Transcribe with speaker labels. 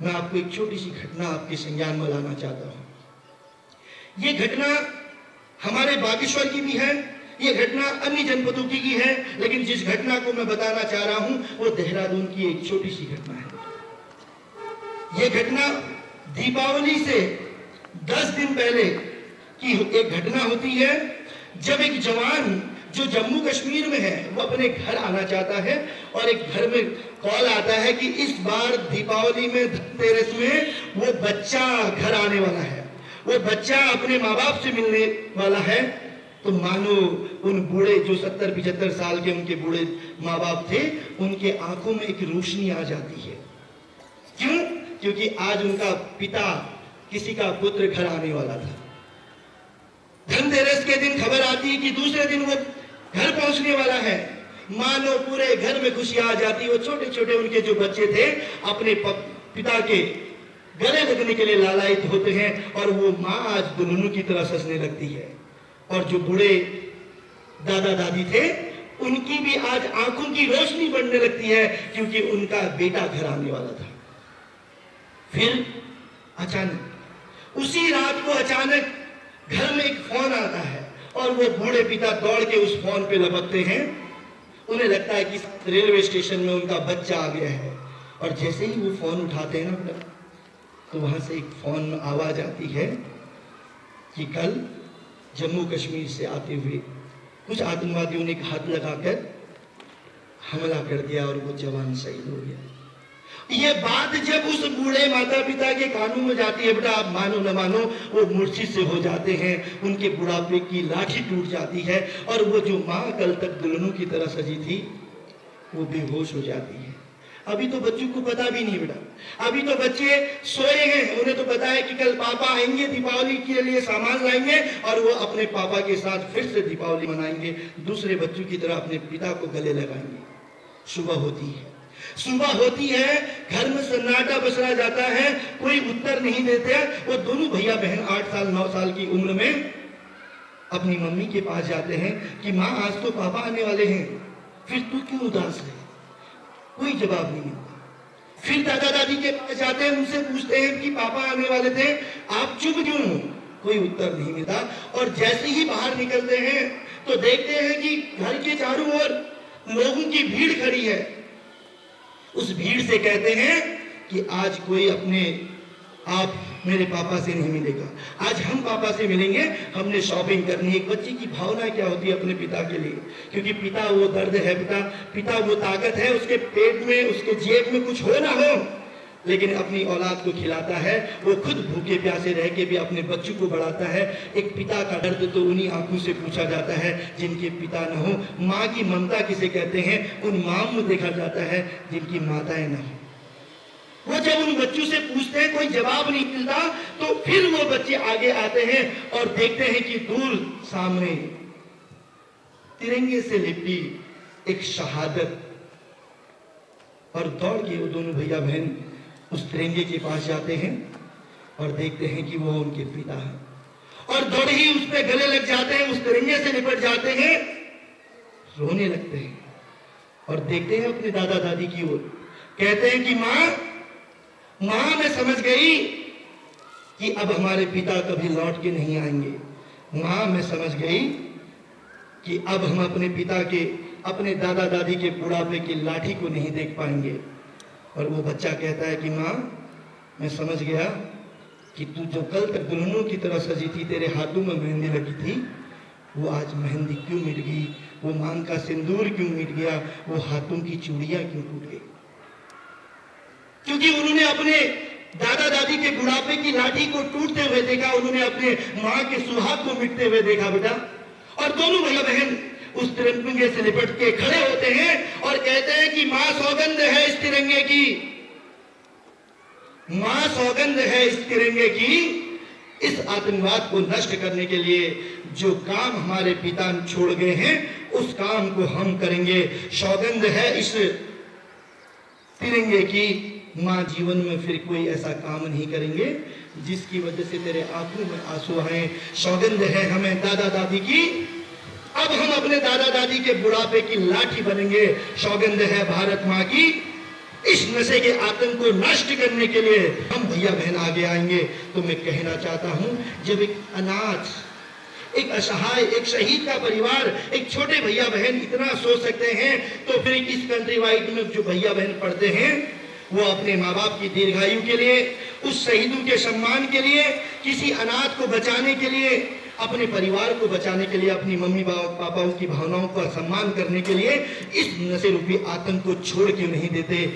Speaker 1: मैं आपको एक छोटी सी घटना आपके संज्ञान में लाना चाहता हूं। ये घटना हमारे बागेश्वर की भी है, ये घटना अन्य जनपदों की है, लेकिन जिस घटना को मैं बताना चाह रहा हूं वो देहरादून की एक छोटी सी घटना है। ये घटना दीपावली से 10 दिन पहले की एक घटना होती है, जब एक जवान जो जम्मू कश्मीर में है वो अपने घर आना चाहता है और एक घर में कॉल आता है कि इस बार दीपावली में, धनतेरस में वो बच्चा घर आने वाला है, वो बच्चा अपने माँ बाप से मिलने वाला है। तो मानो उन बूढ़े जो 70-75 साल के उनके बूढ़े माँ बाप थे, उनके आंखों में एक रोशनी आ जाती है। क्यों? क्योंकि आज उनका पिता, किसी का पुत्र घर आने वाला था। धनतेरस के दिन खबर आती है कि दूसरे दिन वो घर पहुंचने वाला है। मानो पूरे घर में खुशियां आ जाती। वो छोटे छोटे उनके जो बच्चे थे अपने पिता के गले लगने के लिए लालायित होते हैं और वो माँ आज दुल्हनों की तरह सजने लगती है। और जो बूढ़े दादा दादी थे उनकी भी आज आंखों की रोशनी बढ़ने लगती है, क्योंकि उनका बेटा घर आने वाला था। फिर अचानक उसी रात को अचानक घर में एक फोन आता है और वो बूढ़े पिता दौड़ के उस फोन पे लपकते हैं। उन्हें लगता है कि रेलवे स्टेशन में उनका बच्चा आ गया है। और जैसे ही वो फोन उठाते हैं ना, तो वहां से एक फोन में आवाज आती है कि कल जम्मू कश्मीर से आते हुए कुछ आतंकवादियों ने हाथ लगाकर हमला कर दिया और वो जवान शहीद हो गया। ये बात जब उस बूढ़े माता पिता के कानों में जाती है, बेटा आप मानो न मानो, वो मूर्छित से हो जाते हैं, उनके बुढ़ापे की लाठी टूट जाती है और वो जो माँ कल तक दुल्हनों की तरह सजी थी वो बेहोश हो जाती है। अभी तो बच्चों को पता भी नहीं बेटा, अभी तो बच्चे सोए हैं, उन्हें तो पता है कि कल पापा आएंगे, दीपावली के लिए सामान लाएंगे और वो अपने पापा के साथ फिर से दीपावली मनाएंगे, दूसरे बच्चों की तरह अपने पिता को गले लगाएंगे। सुबह होती है, सुबह होती है, घर में सन्नाटा बसरा जाता है, कोई उत्तर नहीं देते। वो दोनों भैया बहन 8 साल 9 साल की उम्र में अपनी मम्मी के पास जाते हैं कि माँ आज तो पापा आने वाले हैं, फिर तू क्यों उदास है? कोई जवाब नहीं मिलता। फिर दादा दादी के पास जाते हैं, उनसे पूछते हैं कि पापा आने वाले थे, आप चुप क्यों हो? कोई उत्तर नहीं मिलता। और जैसे ही बाहर निकलते हैं तो देखते हैं कि घर के चारों ओर लोगों की भीड़ खड़ी है। उस भीड़ से कहते हैं कि आज कोई अपने आप मेरे पापा से नहीं मिलेगा, आज हम पापा से मिलेंगे, हमने शॉपिंग करनी है। एक बच्चे की भावना क्या होती है अपने पिता के लिए, क्योंकि पिता वो दर्द है, पिता वो ताकत है, उसके पेट में, उसके जेब में कुछ हो ना हो, लेकिन अपनी औलाद को खिलाता है। वो खुद भूखे प्यासे रह के भी अपने बच्चों को बढ़ाता है। एक पिता का दर्द तो उन्हीं आंखों से पूछा जाता है जिनके पिता न हो। माँ की ममता किसे कहते हैं, उन माँ में देखा जाता है जिनकी माताएं न हो। वो जब उन बच्चों से पूछते हैं, कोई जवाब नहीं मिलता, तो फिर वो बच्चे आगे आते हैं और देखते हैं कि दूर सामने तिरंगे से लिपटी एक शहादत, और दौड़ के वो दोनों भैया बहन उस तिरंगे के पास जाते हैं और देखते हैं कि वो उनके पिता है, और दौड़ ही उस पे गले लग जाते हैं, उस तिरंगे से लिपट जाते हैं, रोने लगते हैं और देखते हैं अपने दादा दादी की ओर। कहते हैं कि माँ मैं समझ गई कि अब हमारे पिता कभी लौट के नहीं आएंगे। माँ मैं समझ गई कि अब हम अपने पिता के, अपने दादा दादी के बुढ़ापे की लाठी को नहीं देख पाएंगे। और वो बच्चा कहता है कि माँ मैं समझ गया कि तू जो कल तक दुल्हनों की तरह सजी थी, तेरे हाथों में मेहंदी लगी थी, वो आज मेहंदी क्यों मिट गई, वो मांग का सिंदूर क्यों मिट गया, वो हाथों की चूड़ियां क्यों टूट गई? क्योंकि उन्होंने अपने दादा दादी के बुढ़ापे की लाठी को टूटते हुए देखा, उन्होंने अपने माँ के सुहाग को मिटते हुए देखा बेटा। और दोनों भैया बहन उस तिरंगे से लिपट के खड़े होते हैं और कहते हैं कि माँ सौगंध है इस तिरंगे की, माँ सौगंध है इस तिरंगे की, इस आतंकवाद को नष्ट करने के लिए जो काम हमारे पिता छोड़ गए हैं उस काम को हम करेंगे। सौगंध है इस तिरंगे की, माँ जीवन में फिर कोई ऐसा काम नहीं करेंगे जिसकी वजह से तेरे आंखों में आंसू आए। सौगंध है हमें दादा दादी की, अब हम अपने दादा दादी के बुढ़ापे की लाठी बनेंगे। सौगंध है भारत माँ की, इस नशे के आतंक को नष्ट करने के लिए हम भैया बहन आगे आएंगे। तो मैं कहना चाहता हूं, जब एक अनाथ, एक असहाय, एक शहीद का परिवार, एक छोटे भैया बहन इतना सोच सकते हैं, तो फिर इस कंट्री वाइड में जो भैया बहन पढ़ते हैं वो अपने माँ बाप की दीर्घायु के लिए, उस शहीदों के सम्मान के लिए, किसी अनाथ को बचाने के लिए, अपने परिवार को बचाने के लिए, अपनी मम्मी पापाओं की भावनाओं का सम्मान करने के लिए इस नशे रूपी आतंक को छोड़ क्यों नहीं देते।